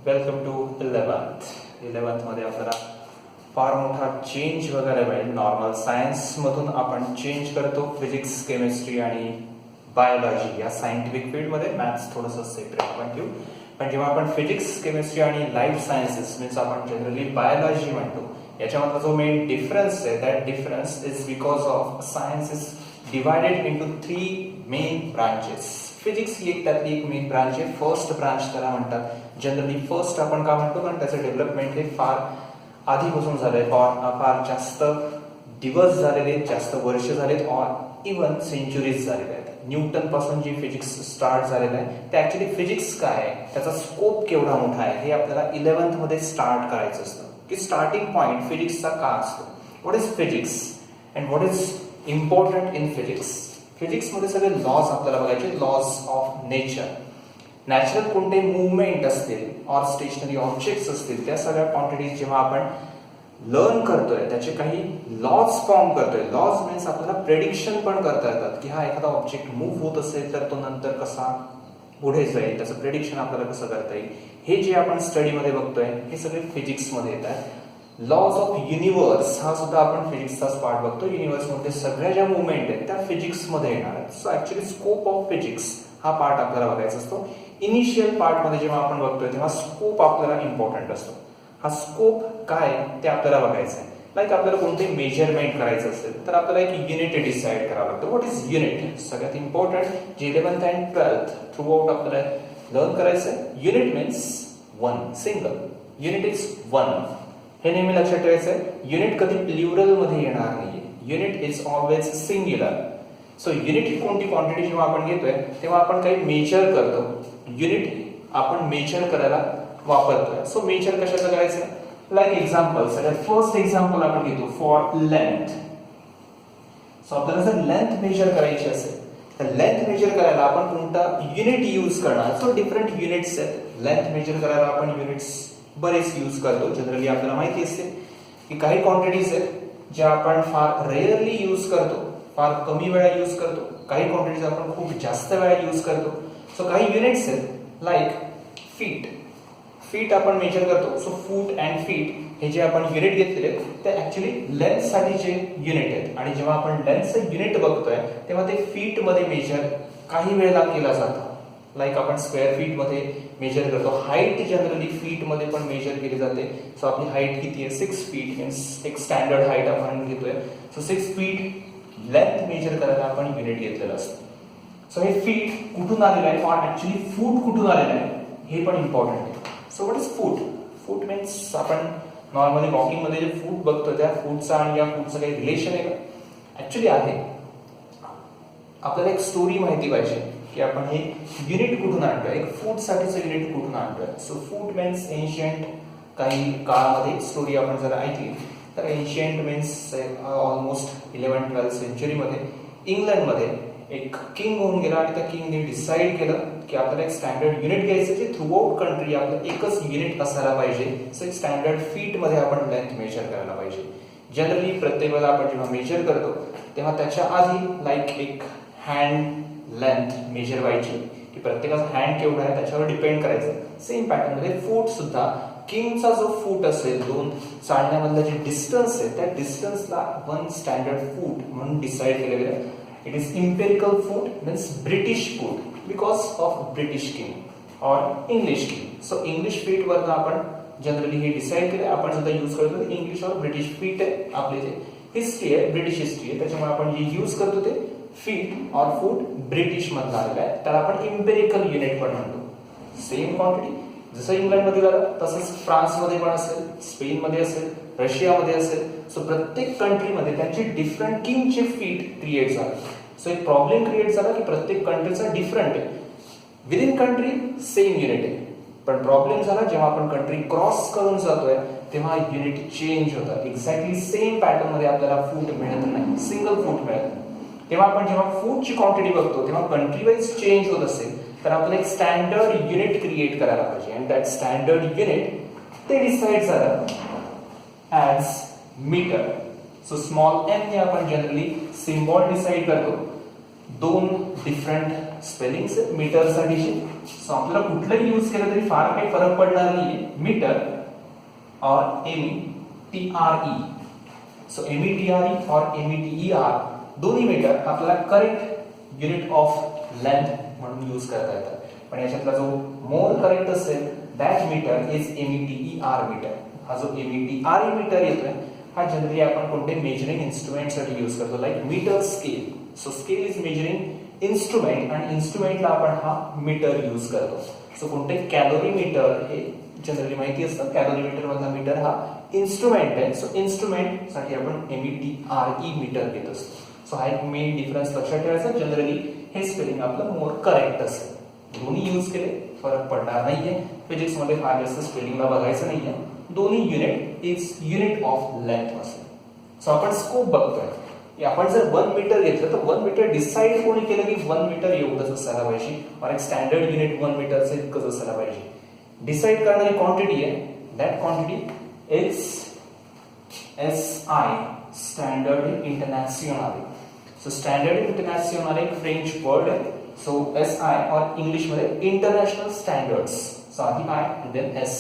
Welcome to 11th मध्ये आपल्याला फार मोठा चेंज बघायला मिळेल. नॉर्मल सायन्स मधून आपण चेंज करतो फिजिक्स, केमिस्ट्री आणि बायोलॉजी या सायंटिफिक फील्डमध्ये. मॅथ्स थोडंसं सेपरेट आपण घेऊ, पण जेव्हा आपण फिजिक्स, केमिस्ट्री आणि लाईफ सायन्सेस मीन्स आपण जनरली बायोलॉजी म्हणतो, याच्यामधला जो मेन डिफरन्स आहे, that difference is because of science is divided into 3 main branches. Physics ही त्यातली एक मेन ब्रांच आहे. फर्स्ट ब्रांच त्याला म्हणतात. जनरली फर्स्ट आपण का म्हणतो, कारण त्याचं डेव्हलपमेंट हे फार आधीपासून झालंय, फार जास्त दिवस झालेले, जास्त वर्ष झालेत, ऑर इव्हन सेंचुरीज झालेले आहेत. न्यूटन पासून जी फिजिक्स स्टार्ट झालेलं आहे ते ऍक्च्युली फिजिक्स काय आहे, त्याचा स्कोप केवढा मोठा आहे, हे आपल्याला 11th मध्ये स्टार्ट करायचं असतं. की स्टार्टिंग पॉइंट फिजिक्सचा का असतो, what is physics and what is important in physics. फिजिक्समध्ये सगळे लॉज आपल्याला बघायचे, लॉज ऑफ नेचर. नॅचरल कोणते मुवमेंट असतील ऑर स्टेशनरी ऑब्जेक्ट्स असतील, त्या सगळ्या क्वांटिटीज जेव्हा आपण लर्न करतोय त्याचे काही लॉज फॉर्म करतोय. लॉज मीन्स आपल्याला प्रेडिक्शन पण करता येतात की हा एखादा ऑब्जेक्ट मूव्ह होत असेल तर तो नंतर कसा पुढे जाईल, त्याचं प्रेडिक्शन आपल्याला कसं करता येईल, हे जे आपण स्टडीमध्ये बघतोय हे सगळे फिजिक्समध्ये येतात. लॉज ऑफ युनिव्हर्स हा सुद्धा आपण फिजिक्सचाच पार्ट बघतो. युनिव्हर्स मध्ये सगळ्या ज्या मुवमेंट आहेत त्या फिजिक्समध्ये येणार आहेत. So actually scope of physics हा पार्ट आपल्याला बघायचा असतो. इनिशियल पार्ट मध्ये जेव्हा आपण बघतोय तेव्हा स्कोप आपल्याला इम्पॉर्टंट असतो. हा स्कोप काय ते आपल्याला बघायचं आहे. लाईक आपल्याला कोणते मेजरमेंट करायचं असेल तर आपल्याला एक युनिट डिसाइड करावं लागतं. What is unit. सगळ्यात इम्पॉर्टंट जे 11th and 12th through out आपल्याला लर्न करायचं आहे. Unit means one, single. Unit is one, हे नेहमी लक्षात ठेवायचं आहे. युनिट कधी प्लुरल मध्ये येणार नाहीये. Unit is always singular. So unit ही कोणती क्वांटिटी जेव्हा आपण घेतोय तेव्हा आपण काही मेजर करतो. युनिट आपण मेजर करायला वापरतोय. सो मेजर कशाचं करायचं, लाईक एक्झाम्पल, सगळ्यात फर्स्ट एक्झाम्पल आपण घेतो फॉर लेंथ. सो आपल्याला जर लेंथ मेजर करायची असेल तर लेंथ मेजर करायला आपण कोणता युनिट यूज करणार. सो डिफरंट युनिट्स आहेत. लेंथ मेजर करायला आपण युनिट्स बरेच यूज करतो. जनरली आपल्याला माहिती असते की काही क्वांटिटीज आहेत ज्या आपण फार रेअरली यूज करतो, फार कमी वेळा यूज करतो. काही क्वांटिटीज आपण खूप जास्त वेळा यूज करतो. सो काही युनिट्स आहेत लाईक फीट. फीट आपण मेजर करतो. सो फूट अँड फीट हे जे आपण युनिट घेतलेले ते ऍक्च्युली लेंथ साठी जे युनिट आहेत. आणि जेव्हा आपण लेंथचं युनिट बघतोय तेव्हा ते फीट मध्ये मेजर काही वेळेला केला जातो. लाईक आपण स्क्वेअर फीट मध्ये मेजर करतो. हाईट जनरली फीट मध्ये पण मेजर केली जाते. सो आपली हाईट किती आहे, 6 फीट मीन्स एक स्टँडर्ड हाईट आपण घेतोय. सो 6 फीट लेंथ मेजर करायला आपण युनिट घेतलेलं असतं. सो हे फीट कुठून आलेलं आहे, और ऍक्च्युली फूट कुठून आलेलं आहे हे पण इम्पॉर्टंट आहे. So what is foot. Foot means आपण नॉर्मली वॉकिंग मध्ये जे फूट बघतो त्या फूटचा आणि या फूटचं काही रिलेशन आहे का, ऍक्च्युली आहे. आपल्याला एक स्टोरी माहिती पाहिजे की आपण हे युनिट कुठून आणतोय, एक फूड साठीचं युनिट कुठून आणतोय. सो फूड मीन्स एन्शियंट काही काळामध्ये स्टोरी आपण जर ऐकली तर एन्शियंट मीन्स ऑलमोस्ट 11th-12th सेंचुरीमध्ये इंग्लंडमध्ये एक किंग होऊन गेला आणि त्या किंगने डिसाईड केलं की आपल्याला एक स्टँडर्ड युनिट घ्यायचं जे थ्रू आउट कंट्री आपलं एकच युनिट असायला पाहिजे. सो एक स्टँडर्ड फीट मध्ये आपण लेंथ मेजर करायला पाहिजे. जनरली प्रत्येक वेळेला आपण जेव्हा मेजर करतो तेव्हा त्याच्या आधी लाईक एक हँड लेंथ मेजर व्हायची की प्रत्येकाचा हँड केवढा आहे त्याच्यावर डिपेंड करायचं. सेम पॅटर्न मध्ये फूट सुद्धा किंगचा जो फूट असेल, दोन चालण्यामधलं जे डिस्टन्स आहे त्या डिस्टन्सला 1 स्टँडर्ड फूट म्हणून डिसाइड केलं गेलं. It is empirical foot means British foot because of British king or English king. So English feet वरनं आपण जनरली हे डिसाइड केलं. आपण सुद्धा यूज करतो इंग्लिश और ब्रिटिश फीट आहे. आपले जे हिस्ट्री आहे ब्रिटिश हिस्ट्री आहे त्याच्यामुळे आपण जे यूज करतो ते फीट और फूट ब्रिटिश मधला आलेला आहे. त्याला आपण इम्पेरिकल युनिट पण म्हणतो. सेम क्वांटिटी जसं इंग्लंडमध्ये झालं तसंच फ्रान्समध्ये पण असेल, स्पेनमध्ये असेल, रशियामध्ये असेल. सो प्रत्येक कंट्रीमध्ये त्यांचे डिफरंट किंगचे फीट क्रिएट झाले. सो एक प्रॉब्लेम क्रिएट झाला की प्रत्येक कंट्रीचा डिफरंट आहे. विदिन कंट्री सेम युनिट आहे, पण प्रॉब्लेम झाला जेव्हा आपण कंट्री क्रॉस करून जातोय तेव्हा युनिट चेंज होतं. एक्झॅक्टली सेम पॅटर्न मध्ये आपल्याला फूट मिळत नाही, सिंगल फूट मिळत नाही. तेव्हा आपण जेव्हा फूटची क्वांटिटी बघतो तेव्हा कंट्री वाईज चेंज होत असेल तर आपल्याला एक स्टँडर्ड युनिट क्रिएट करायला पाहिजे. अँड दॅट स्टँडर्ड युनिट ते डिसाइड झालं as metre. So small M ने आपण जनरली सिम्बॉल डिसाइड करतो. 2 डिफरंट स्पेलिंग्स आहेत मीटर साठीचे. सो आपल्याला कुठलंही यूज केलं तरी फार काही फरक पडणार नाहीये. मीटर और METRE. सो METRE और METER दोन्ही मीटर आपल्याला करेक्ट युनिट ऑफ लेंथ म्हणून यूज करता येतात. पण याच्यातला जो मोर करेक्ट असेल that metre is METER metre. हा जो METRE मीटर येतोय हा जनरली आपण कोणते मेजरिंग इन्स्ट्रुमेंट साठी यूज करतो, like metre scale. So scale is measuring instrument आणि इन्स्ट्रुमेंटला आपण हा मीटर यूज करतो. सो कोणते कॅलोरी मीटर हे जनरली माहिती असतं. कॅलोरी मीटर मधला मीटर हा इन्स्ट्रुमेंट आहे. सो इन्स्ट्रुमेंट साठी आपण METRE मीटर घेत असतो. सो हा एक मेन डिफरन्स लक्षात ठेवायचा. जनरली हे स्पेलिंग आपलं मोर करेक्ट असेल. दोन्ही यूज केले फरक पडणार नाहीये. फिजिक्स मध्ये फार जास्त स्पेलिंगला बघायचं नाहीये. दोन्ही unit is unit of length असेल. सो आपण स्कोप बघतोय. आपण जर 1 मीटर घेतलं तर 1 मीटर डिसाइड कोणी केलं की 1 मीटर एवढंच असायला पाहिजे और एक स्टँडर्ड युनिट 1 मीटरचं इतकंच असायला पाहिजे. डिसाइड करणारी क्वांटिटी आहे. That quantity is SI, standard international. So standard international एक फ्रेंच वर्ड आहे. सो SI और इंग्लिश मध्ये इंटरनॅशनल स्टँडर्ड्स. सो आधी I and then S.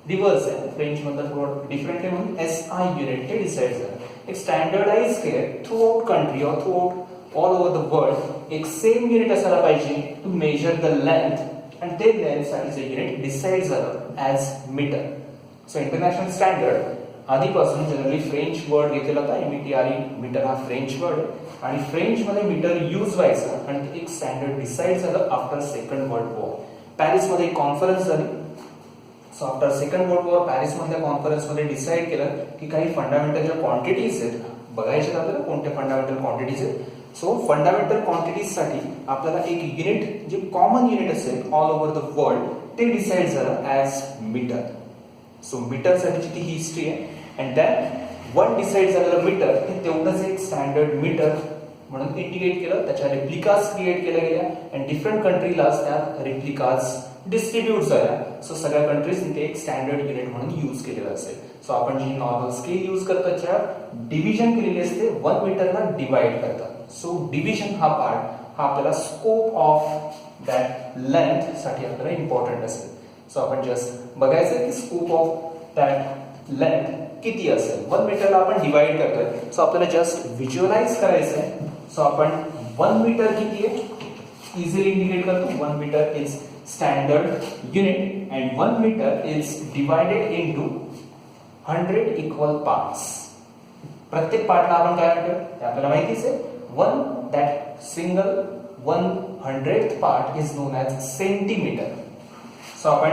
Reverse आहे फ्रेंच मधलं थोडं डिफरंट आहे म्हणून SI युनिट हे डिसाइड झालं. एक स्टँडर्डाइज केलं थ्रू आउट कंट्री और throughout all over the world एक सेम युनिट असायला पाहिजे टू मेजर द लेंथ आणि ते लेंथ साठीचं युनिट डिसाइड झालं as metre. So international standard आधीपासून जनरली फ्रेंच वर्ड घेतलेला होता. METRE मीटर हा फ्रेंच वर्ड आहे आणि फ्रेंच मध्ये मीटर यूज व्हायचं आणि एक स्टँडर्ड डिसाइड झालं after second world war. Paris मध्ये एक कॉन्फरन्स झाली. So after second world war Paris मधल्या कॉन्फरन्स मध्ये डिसाइड केलं की काही फंडामेंटल ज्या क्वांटिटीज आहेत बघायचे आपल्याला कोणत्या फंडामेंटल क्वांटिटीज आहेत. सो फंडामेंटल क्वांटिटीज साठी आपल्याला एक युनिट जे कॉमन युनिट असेल ऑल ओव्हर द वर्ल्ड ते डिसाइड झालं ॲज मीटर. सो मीटर साठीची ती हिस्ट्री आहे. अँड दॅन 1 डिसाइड झालेलं मीटर हे तेवढंच एक स्टँडर्ड मीटर म्हणून इंडिकेट केलं. त्याच्या रिप्लिकास क्रिएट केल्या गेल्या अँड डिफरंट कंट्रीलाच त्या रिप्लिकास डिस्ट्रीब्यूट झाल्या. सो सगळ्या कंट्रीजने ते एक स्टँडर्ड युनिट म्हणून यूज केलेलं असेल. सो आपण जी नॉर्मल स्केल यूज करतो त्याच्या डिव्हिजन केलेली असते 1 मीटरला डिवाइड करतात. सो डिव्हिजन हा पार्ट हा आपल्याला स्कोप ऑफ दॅट लेंथ साठी आपल्याला इम्पॉर्टंट असेल. सो आपण जस्ट बघायचं की स्कोप ऑफ दॅट लेंथ किती असेल. 1 मीटरला आपण डिवाइड करतोय. सो आपल्याला जस्ट व्हिज्युअलाइज करायचं आहे. सो आपण 1 मीटर किती आहे इझिली इंडिकेट करतो. 1 metre is standard unit and 1 metre is divided into 100 equal parts. प्रत्येक पार्टला आपण काय म्हणतो ते आपल्याला माहितीच आहे. 1 that single 100th part is known as centimetre. So आपण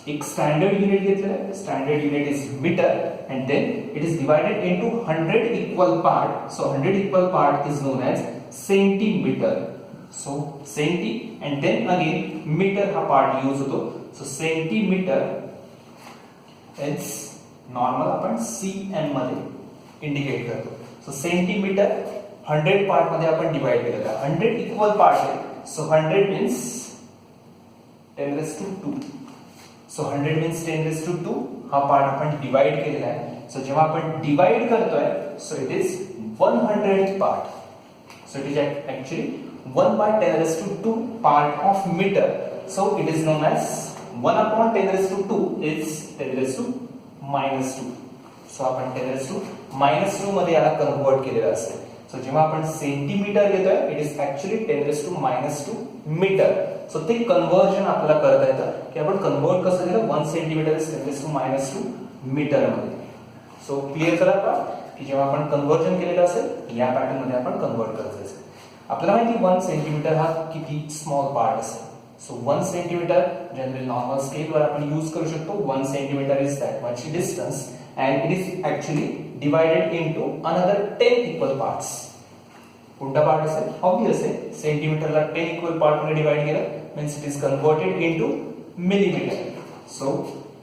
एक स्टँडर्ड युनिट घेतलेलं आहे. Standard unit is metre and then it is divided into 100 equal part. So 100 equal part is known as centimetre. So centi and then again metre हा part use होतो. So centimetre is normal आपण CM मध्ये indicate करतो. So centimetre 100 part मध्ये आपण divide केलेला आहे. 100 equal part आहे. So 100 means 10⁻². So 100 means 10⁻². हा पार्ट आपण डिवाइड केलेला आहे. सो जेव्हा आपण डिवाइड करतोय so it is 100th part. So it is actually 1/10⁻² part of meter. So it is known as 1/10⁻² is 10⁻². So आपण 10⁻² मध्ये याला कन्वर्ट केलेलं असेल. सो जेव्हा आपण सेंटीमीटर घेतोय it is actually 10⁻² metre. So ते कन्वर्जन आपल्याला करता येतं की आपण कन्वर्ट कसं केलं 1 सेंटीमीटर इज 10⁻² मीटर मध्ये. सो क्लिअर करा का की जेव्हा आपण कन्वर्जन केलेलं असेल या पॅटर्न मध्ये आपण कन्वर्ट करायचं असेल. आपल्याला माहिती 1 सेंटीमीटर हा किती स्मॉल पार्ट असेल. सो 1 सेंटीमीटर जनरली नॉर्मल स्केलवर आपण यूज करू शकतो. 1 centimetre is that much distance and it is actually divided into another 10 equal parts. कोणता पार्ट असेल ऑब्वियस आहे सेंटीमीटरला 10 इक्वल पार्ट मध्ये डिवाइड केलं means it is converted into millimetre. So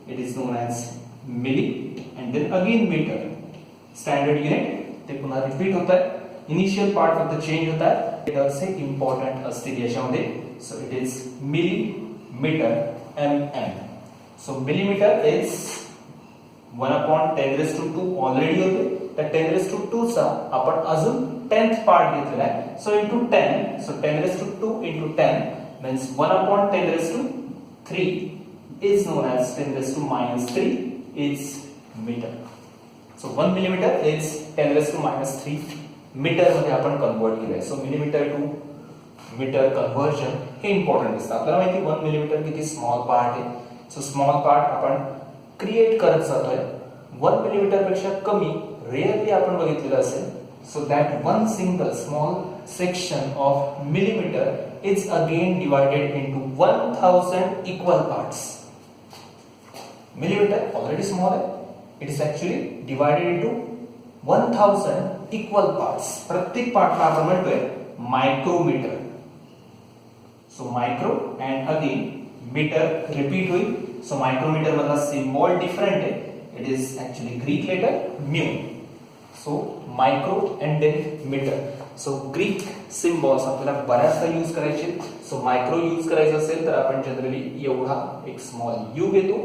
it is known as milli and then again metre. Standard unit ते पुन्हा repeat होत आहे. इनिशियल पार्ट फक्त चेंज होत आहे. मीटरचे इम्पॉर्टंट असतील याच्यामध्ये. So it is millimetre mm. So millimetre is 1/10⁻² already होते. त्या 10⁻² चा आपण अजून 10th पार्ट घेतलेला आहे. So into 10, so 10⁻²⁵ into 10 means 1/10⁻³ is known as 10⁻³ is meter. So 1 millimeter is 10⁻³ metre मध्ये आपण कन्वर्ट केलंय. So millimetre to metre conversion हे इम्पॉर्टंट असतं. आपल्याला माहिती 1 मिलीमीटर किती स्मॉल पार्ट आहे. सो स्मॉल पार्ट आपण क्रिएट करत जातोय. 1 मिलीमीटर पेक्षा कमी रेअरली आपण बघितलेलं असेल. So that one single small section of millimetre is again divided into 1000 equal parts. Millimeter already small है, it is actually divided into 1000 equal parts. प्रत्येक पार्टला आपण म्हणतोय micrometre. So micro and again metre repeat होईल. So micrometre मधला symbol different आहे. It is actually Greek letter mu. So micro and then metre. So Greek symbols आपल्याला बऱ्याचदा use करायचे. सो मायक्रो यूज करायचं असेल तर आपण जनरली एवढा एक स्मॉल यू घेतो.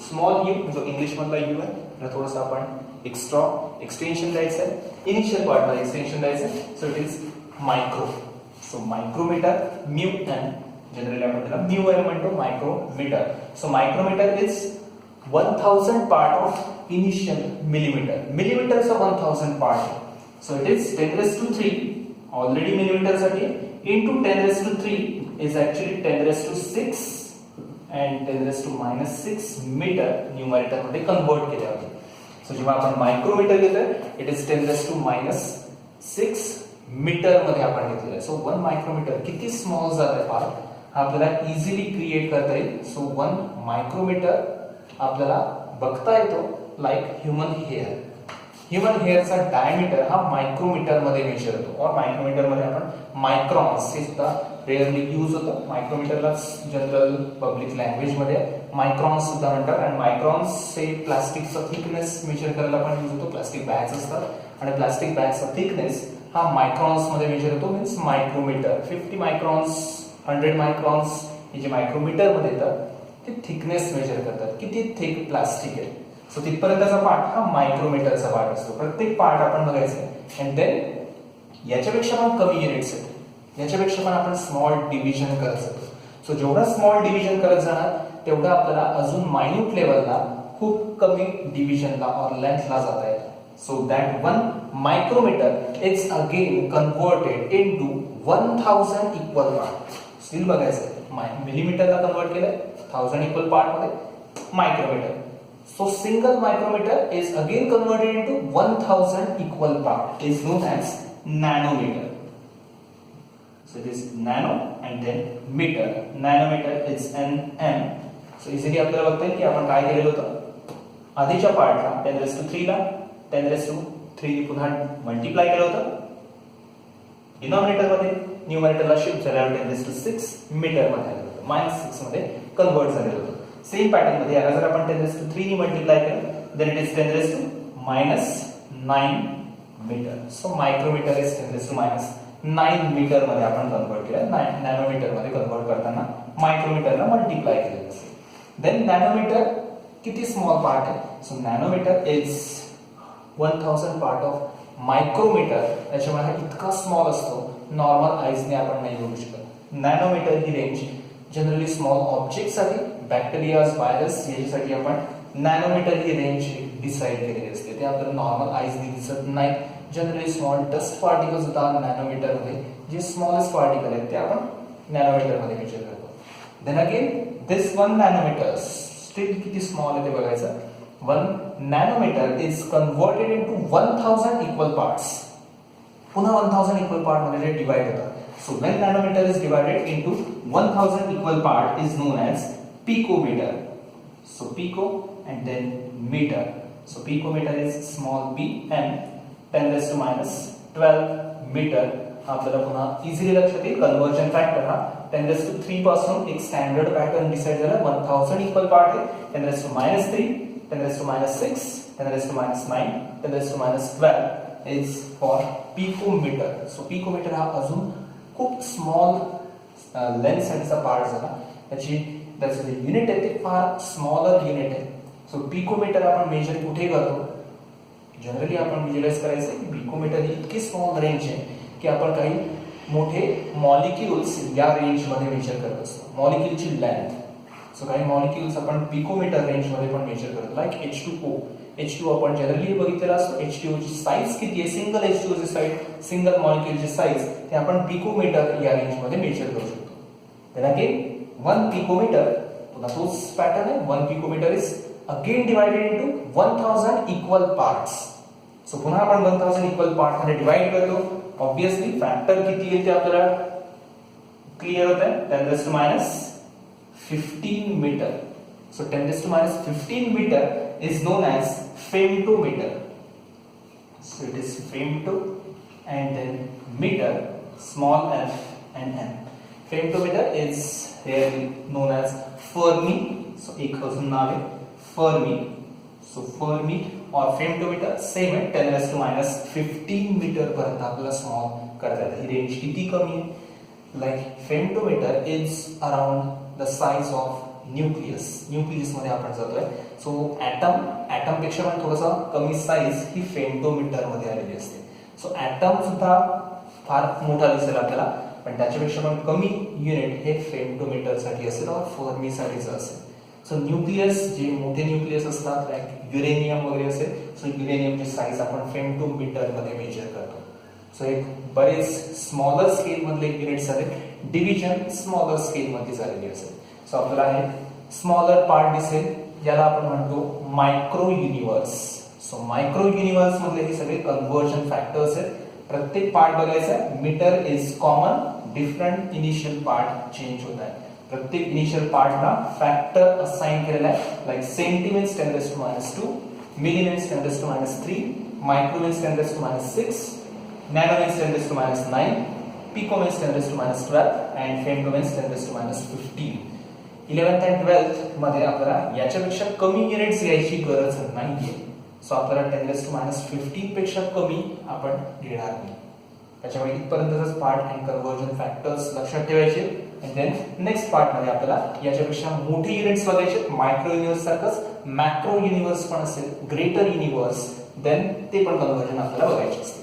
स्मॉल यू जो इंग्लिश मधला यू आहे त्याला थोडंसं आपण एक्सटेन्शन द्यायचं आहे. इनिशियल पार्ट मध्ये एक्सटेन्शन द्यायचं आहे. So it is micro. So micrometre mu N generally आपण त्याला म्यू एम म्हणतो. Micrometre. So micrometre is 1000 part of initial millimetre. मिलीमीटरचा 1000 पार्ट आहे. So it is 10⁻³ already millimetre साठी into 10⁻³ is actually 10⁻⁶ and 10⁻⁻⁶ metre numerator मध्ये convert केले आहे. So जेव्हा आपण मायक्रोमीटर घेतोय इट इज 10⁻⁶ मीटर मध्ये आपण घेतलेलं आहे. सो 1 मायक्रोमीटर किती स्मॉल जात आहे पार्ट आपल्याला इझिली क्रिएट करता येईल. सो 1 मायक्रोमीटर आपल्याला बघता येतो लाईक ह्युमन हेअर. ह्युमन हेअरचा डायमीटर हा मायक्रोमीटर मध्ये मेजर होतो. और मायक्रोमीटर मध्ये आपण मायक्रॉन्स हे सुद्धा रेअरली यूज होतं. मायक्रोमीटरला जनरल पब्लिक लँग्वेज मध्ये मायक्रॉन्स सुद्धा म्हणतात. आणि मायक्रॉन्स हे प्लास्टिकचा थिकनेस मेजर करायला पण यूज होतो. प्लास्टिक बॅग्स असतात आणि प्लास्टिक बॅगचा थिकनेस हा मायक्रॉन्स मध्ये मेजर होतो. मीन्स मायक्रोमीटर 50 मायक्रॉन्स 100 मायक्रॉन्स हे जे मायक्रोमीटर मध्ये येतात ते थिकनेस मेजर करतात. किती थिक प्लास्टिक आहे. सो तिथपर्यंतचा पार्ट हा मायक्रोमीटरचा पार्ट असतो. प्रत्येक पार्ट आपण बघायचं अँड देन याच्यापेक्षा पण कमी युनिट्स आहेत. याच्यापेक्षा पण आपण स्मॉल डिव्हिजन करत जातो. सो जेवढा स्मॉल डिव्हिजन करत जाणार तेवढा आपल्याला अजून मायन्यूट लेवलला खूप कमी डिव्हिजनला और लेंथला जाता येईल. So that 1 micrometre is again converted into 1000 equal part. Still बघायचं मिलीमीटरला कन्वर्ट केलंय 1000 इक्वल पार्ट मध्ये micrometre. So single micrometer is again converted into 1000 equal part is known as nanometer. So it is nano and then meter. Nanometer is nm. So easily आपल्याला बघता येईल की आपण काय केलेलं होतं आधीच्या पार्टला 10⁻³ ला 10⁻³ पुन्हा मल्टिप्लाय केलं होतं डिनॉमिनेटर मध्ये. न्यूमरेटरला शिफ्ट झाल्यावर 10⁻⁶ मीटर मध्ये आलं होतं. -6 मध्ये कन्वर्ट झालेलं होतं. सेम पॅटर्न मध्ये याला जर आपण 10⁻³ ने मल्टिप्लाय केलं then it is 10⁻⁹ metre. So micrometre is 10⁻⁹ metre मध्ये आपण कन्वर्ट केलं. नॅनोमीटर मध्ये कन्वर्ट करताना मायक्रोमीटरला मल्टिप्लाय केलेलं असेल. देन नॅनोमीटर किती स्मॉल पार्ट आहे. So nanometre is 1000 part of micrometre. त्याच्यामुळे हा इतका स्मॉल असतो नॉर्मल आईजने आपण नाही बघू शकत. नॅनोमीटर ही रेंज जनरली स्मॉल ऑब्जेक्ट साठी बॅक्टेरियाज व्हायरस याच्यासाठी आपण नॅनोमीटर ही रेंज डिसाइड केलेली असते. ते आपल्याला नॉर्मल आईजने दिसत नाही. जनरली स्मॉल डस्ट पार्टिकल्स होतात नॅनोमीटर मध्ये. जे स्मॉलेस्ट पार्टिकल आहेत ते आपण नॅनोमीटर मध्ये मेजर करतो. देन अगेन दिस 1 नॅनोमीटर स्टील किती स्मॉल आहे ते बघायचं. 1 nanometre is converted into 1000 equal parts. पुन्हा 1000 इक्वल पार्ट मध्ये डिवाइड होतात. So when nanometer is divided into 1000 equal part is known as picometer. So pico and then meter. So picometer is small p and 10⁻⁻12 meter. आपल्याला पुन्हा easily लक्षात येईल conversion factor हा 10⁻³ पासून एक स्टँडर्ड पॅटर्न डिसाइड झाला. 1000 equal part आहे. 10⁻⁻3 10⁻⁻6 10⁻⁻9 10⁻⁻12 is for picometer. So picometer हा अजून खूप स्मॉल लेंथ साठीचा पार्ट झाला. त्याचं जे युनिट आहे ते फार स्मॉलर युनिट आहे. सो पिकोमीटर आपण मेजर कुठे करतो जनरली आपण विज्युअलाइज करायचं की पिकोमीटर ही इतकी स्मॉल रेंज आहे की आपण काही मोठे मॉलिक्युल्स या रेंजमध्ये मेजर करत असतो. मॉलिक्युलची लेंथ, सो काही मॉलिक्युल्स आपण पिकोमीटर रेंजमध्ये पण मेजर करतो. Like H2O. H2O आपण जनरली बघितलेला असतो. H2O ची साईज किती आहे, सिंगल H2O ची साईज, सिंगल मॉलिक्युलची साईज ते आपण पिकोमीटर या रेंजमध्ये मेजर करू शकतो. then again 1 picometer, पुन्हा तोच पॅटर्न आहे. 1 picometer is again divided into 1000 equal parts. So पुन्हा आपण 1000 इक्वल पार्ट मध्ये डिवाइड करतो. ऑब्वियसली फॅक्टर किती येते आपल्याला क्लिअर होत आहे. 10⁻15 metre. So 10⁻15 metre is known as femtometer. So it is femto and then meter, small f and m. Femtometer is here known as Fermi. So एक अजून नाव आहे Fermi. So Fermi और femtometer same आहे. 10⁻15 metre पर्यंत आपल्याला small करता येतं. ही range किती कमी आहे. Like femtometre is around the size of nucleus. Nucleus मध्ये आपण जातोय. सो ऍटम पेक्षा पण थोडासा कमी साइज ही फेमटोमीटर मध्ये आलेली असते. सो ऍटम सुद्धा फार मोठा दिसेल आपल्याला, पण त्याच्यापेक्षा पण कमी युनिट हे फेमटोमीटर साठी असेल और फर्मी साठीच असेल. सो न्यूक्लियस जे मोठे न्यूक्लियस असतात लाईक युरेनियम वगैरे असेल, सो युरेनियमची साइज आपण फेमटोमीटर मध्ये मेजर करतो. सो एक बरेच स्मॉलर स्केल मधले युनिट्स आहेत. डिव्हिजन स्मॉलर स्केल मध्ये झालेली असेल. सो आपल्याला हे स्मॉलर पार्ट दिसेल, याला आपण म्हणतो micro universe. So micro universe मधले हे सगळे कन्व्हर्जन फॅक्टर्स आहेत. प्रत्येक पार्ट बघायचा आहे. Metre is common, different initial part change होत आहे. प्रत्येक इनिशियल पार्टला फॅक्टर असाइन केलेला आहे. Like centi means 10⁻², milli means 10⁻³ micro means 10⁻6, nano means 10⁻9, pico means 10⁻12 and femtomeins 10⁻15. 11th and 12th मध्ये आपल्याला याच्यापेक्षा कमी युनिट्स घ्यायची गरज नाहीये. सो आपल्याला 10⁻15 पेक्षा कमी आपण घेणार नाही. त्याच्यामुळे इथपर्यंतच पार्ट अँड कन्व्हर्जन फॅक्टर्स लक्षात ठेवायचे. आणि देन नेक्स्ट पार्ट मध्ये आपल्याला याच्यापेक्षा मोठे युनिट्स बघायचे. मायक्रो युनिवर्स सारखंच मॅक्रो युनिवर्स पण असेल, ग्रेटर युनिवर्स, देन ते पण कन्व्हर्जन आपल्याला बघायचे असते.